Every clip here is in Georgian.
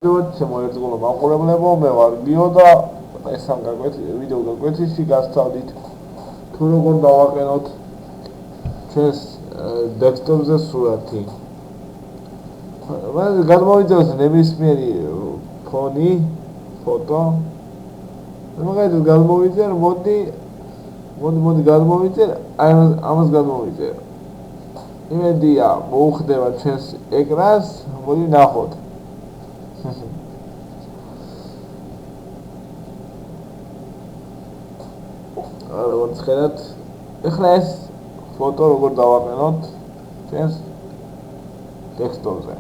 შემოერწყულა მაყურებლებო, მე ვარ გიო და ეს ამ ვიდეო გაკვეთილში გასწავლით თუ როგორ დავაყენოთ ჩვენს დესკტოპზე სურათი. მე გადმოვიწეროთ ნებისმიერი ფონი, ფოტო. მაგალითად გადმოვიწერ, მოდი გადმოვიწერ, ამას გადმოვიწერ. იმედია მოუხდება ჩვენს ეკრანს, მოდი ნახოთ. როგორც ხედავთ, ეხლა ეს ფოტო როგორ დავაყენოთ ჩვენს დესკტოპზე.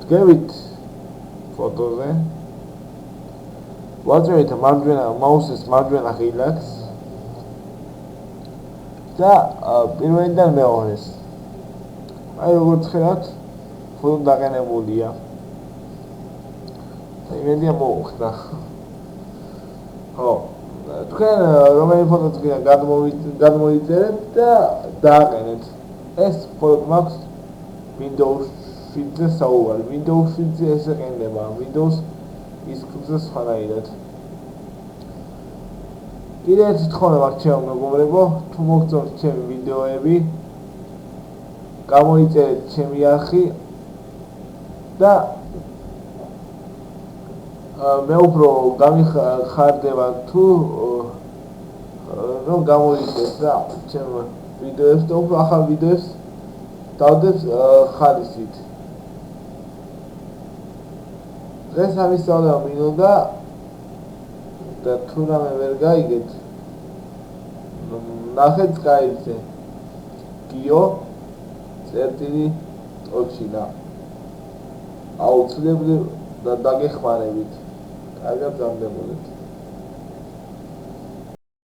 დგებით ფოტოზე. ვაჭრეთ მაუსის მარჯვენა ხილაკს და პირველიდან მეორეს. აი როგორც ხედავთ, ფოტო დაყენებულია. იმედია მოუხდა. თქვენ რომელი ფოტოც გადმოიწერეთ და დააყენეთ. ეს ფოტო მაქვს Windows 7-ზე საუბარი. Windows 7-ზე ეს ეყენდება, Windows X-ზე სხვანაირად. კიდევ ერთი თხოვნა მაქვს ჩემო მეგობრებო, თუ მოგწონთ ჩემი ვიდეოები, გამოიწერეთ ჩემი არხი და მე უფრო გამიხარდება თუ გამოიწერეთ რა ჩემ ვიდეოებს და უფრო ახალ ვიდეოებს დავდეთ ხალისით. დღეს ამისწავლა მინდოდა და თუ რამე ვერ გაიგეთ, ნახეთ Skype-ზე gio.ochina აუცილებლად და დაგეხმარებით. კარგად გამდებოდეთ.